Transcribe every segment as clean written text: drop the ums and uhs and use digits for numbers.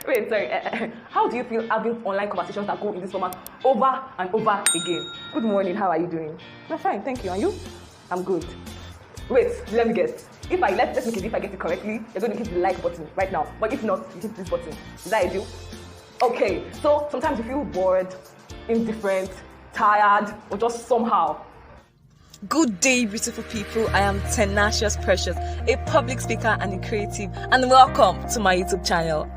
Wait, sorry. How do you feel having online conversations that go in this format over and over again? Good morning. How are you doing? I'm fine, thank you. And you? I'm good. Wait, let me guess. If I let's make it, if I get it correctly, you're going to hit the like button right now. But if not, you hit this button. Is that a deal? Okay. So sometimes you feel bored, indifferent, tired, or just somehow. Good day, beautiful people. I am Tenacious Precious, a public speaker and a creative, and welcome to my YouTube channel.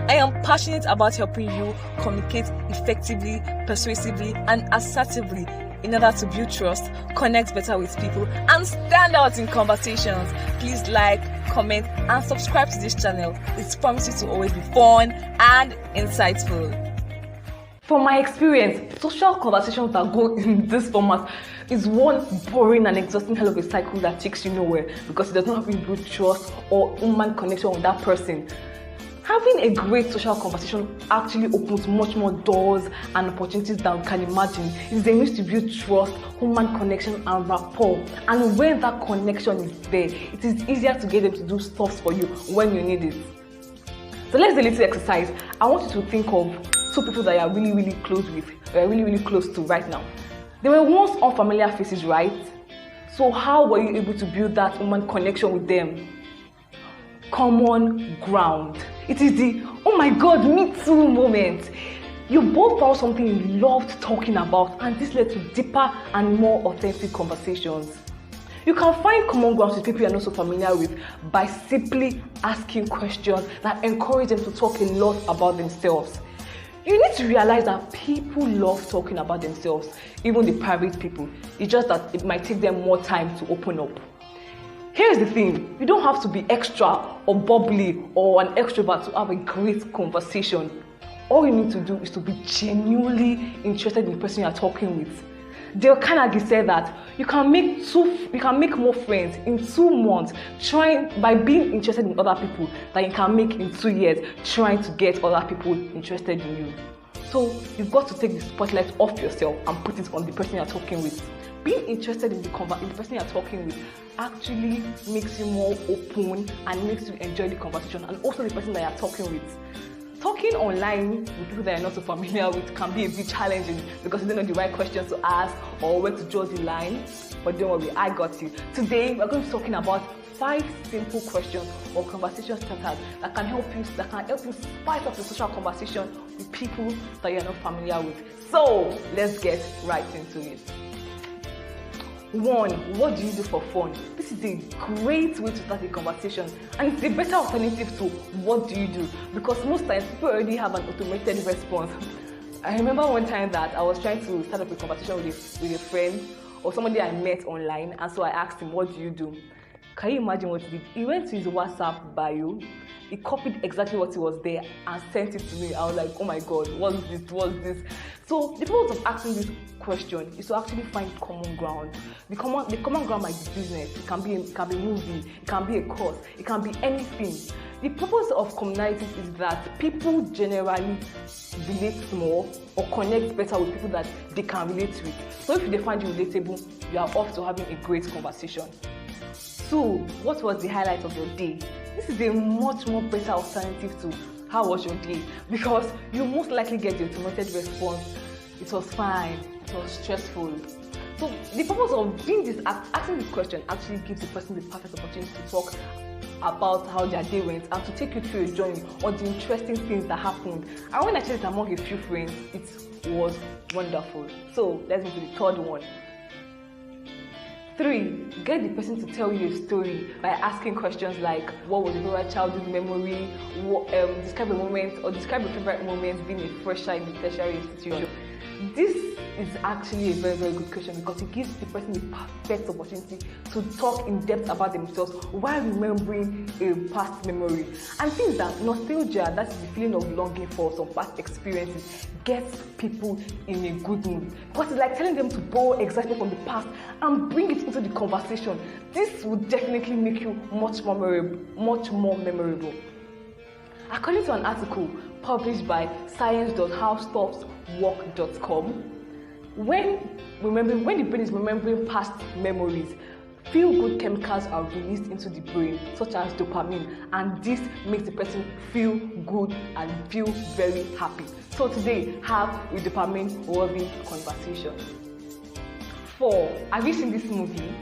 I am passionate about helping you communicate effectively, persuasively, and assertively in order to build trust, connect better with people, and stand out in conversations. Please like, comment, and subscribe to this channel. It promises to always be fun and insightful. From my experience, social conversations that go in this format is one boring and exhausting hell of a cycle that takes you nowhere because it does not have build trust or human connection with that person. Having a great social conversation actually opens much more doors and opportunities than we can imagine. It is a means to build trust, human connection, and rapport. And when that connection is there, it is easier to get them to do stuff for you when you need it. So let's do a little exercise. I want you to think of two people that you are really close with, really close to right now. They were once unfamiliar faces, right? So how were you able to build that human connection with them? Common ground. It is the oh my god, me too moment. You both found something you loved talking about, and this led to deeper and more authentic conversations. You can find common grounds with people you're not so familiar with by simply asking questions that encourage them to talk a lot about themselves. You need to realize that people love talking about themselves, even the private people. It's just that it might take them more time to open up. Here's the thing, you don't have to be extra or bubbly or an extrovert to have a great conversation. All you need to do is to be genuinely interested in the person you're talking with. Dale Carnegie said that you can make more friends in 2 months by being interested in other people than you can make in 2 years trying to get other people interested in you. So you've got to take the spotlight off yourself and put it on the person you're talking with. Being interested in the person you're talking with actually makes you more open and makes you enjoy the conversation, and also the person that you're talking with. Talking online with people that you're not so familiar with can be a bit challenging because you don't know the right questions to ask or where to draw the line. But don't worry, I got you. Today we're going to be talking about 5 simple questions or conversation starters that can help you spice up the social conversation with people that you're not familiar with. So let's get right into it. 1. What do you do for fun? This is a great way to start a conversation, and it's a better alternative to what do you do, because most times people already have an automated response. I remember one time that I was trying to start up a conversation with a friend or somebody I met online, and so I asked him, what do you do? Can you imagine what he did? He went to his WhatsApp bio, he copied exactly what was there and sent it to me. I was like, oh my god, what's this? So the purpose of asking this question is to actually find common ground. The common ground might be business, it can be a movie, it can be a course, it can be anything. The purpose of commonality is that people generally relate more or connect better with people that they can relate with. So if they find you relatable, you are off to having a great conversation. So, what was the highlight of your day? This is a much more better alternative to how was your day, because you most likely get the automated response. It was fine, it was stressful. So the purpose of asking this question actually gives the person the perfect opportunity to talk about how their day went and to take you through a journey on the interesting things that happened. And when I shared it among a few friends, it was wonderful. So let's move to the third one. 3. Get the person to tell you a story by asking questions like, what was your favorite childhood memory? Describe a moment or describe your favorite moment being a fresher in the tertiary institution. This is actually a very good question because it gives the person the perfect opportunity to talk in depth about themselves while remembering a past memory. And things that nostalgia, that is the feeling of longing for some past experiences, gets people in a good mood. Because it's like telling them to borrow excitement from the past and bring it into the conversation. This would definitely make you much more memorable. According to an article published by science.howstuffswork.com, when the brain is remembering past memories, Feel-good chemicals are released into the brain, such as dopamine, and this makes the person feel good and feel very happy. So today, have a dopamine-worthy conversation. 4. Have you seen this movie?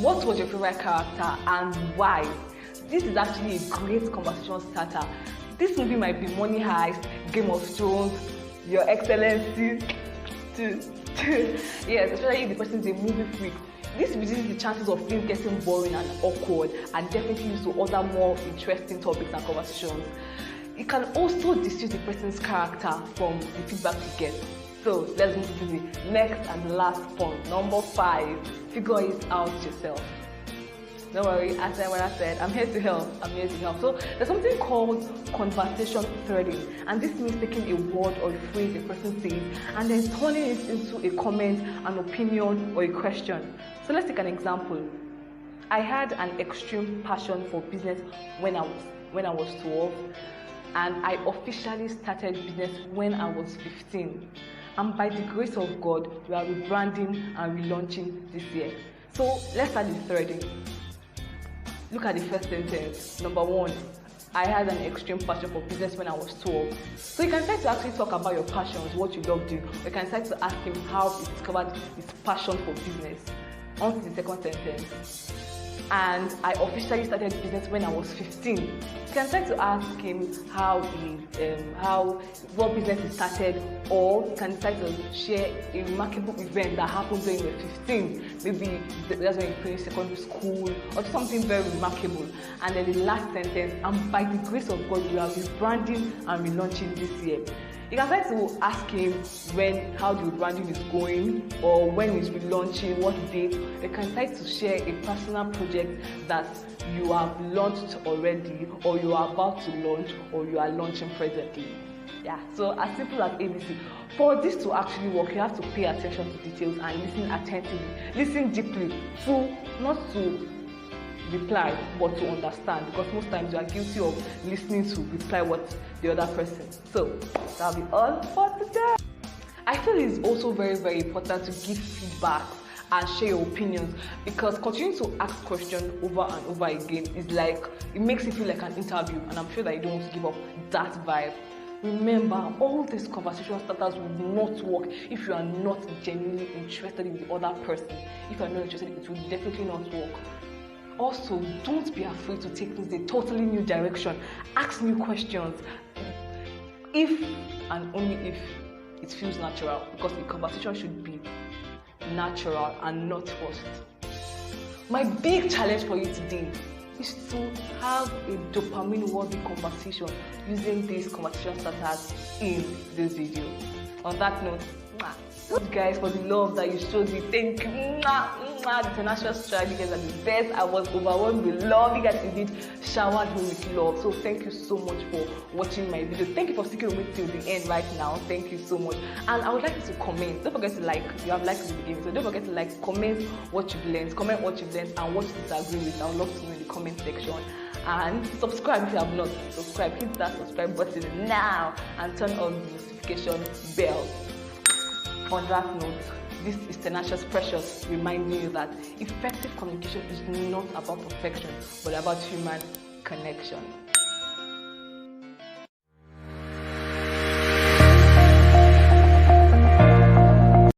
What was your favorite character and why? This is actually a great conversation starter. This movie might be Money Heist, Game of Thrones, Your Excellency. Yes, especially if the person is a movie freak. This reduces the chances of things getting boring and awkward, and definitely leads to other more interesting topics and conversations. It can also distinguish the person's character from the feedback you get. So let's move to the next and last point. Number 5, figure it out yourself. Don't worry, I said what I said. I'm here to help. So there's something called conversation threading, and this means taking a word or a phrase a person says and then turning it into a comment, an opinion, or a question. So let's take an example. I had an extreme passion for business when I was 12, and I officially started business when I was 15. And by the grace of God, we are rebranding and relaunching this year. So let's start the threading. Look at the first sentence. Number 1, I had an extreme passion for business when I was 12. So you can start to actually talk about your passions, what you love doing. You can start to ask him how he discovered his passion for business. On to the second sentence. And I officially started business when I was 15. You can start to ask him what business he started, or you can start to share a remarkable event that happened when you were 15. Maybe that's when you finished secondary school, or something very remarkable. And then the last sentence, and by the grace of God, we are rebranding and relaunching this year. You can start to ask him how the rebranding is going, or when it's relaunching, what date. You can start to share a personal project that you have launched already, or you are about to launch, or you are launching presently. Yeah, so as simple as ABC. For this to actually work, you have to pay attention to details and listen attentively. Listen deeply, not to reply, but to understand, because most times you are guilty of listening to reply what the other person. So that'll be all for today. I feel it's also very, very important to give feedback and share your opinions, because continuing to ask questions over and over again is like, it makes it feel like an interview, and I'm sure that you don't want to give up that vibe. Remember, all these conversation starters will not work if you are not genuinely interested in the other person. If you are not interested, it will definitely not work. Also, don't be afraid to take things in a totally new direction. Ask new questions. If and only if it feels natural, because the conversation should be natural and not forced. My big challenge for you today is to have a dopamine-worthy conversation using these conversation starters in this video. On that note, thank you guys for the love that you showed me. Thank you. The Tenacious Precious, you guys are the best. I was overwhelmed with love. You guys indeed showered me with love. So thank you so much for watching my video. Thank you for sticking with me till the end right now. Thank you so much. And I would like you to comment. Don't forget to like. You have liked the beginning, so don't forget to like, comment what you've learned, and what you disagree with. I would love to know in the comment section. And subscribe if you have not subscribed. Hit that subscribe button now and turn on the notification bell. On that note, this is Tenacious Precious reminding you that effective communication is not about perfection, but about human connection.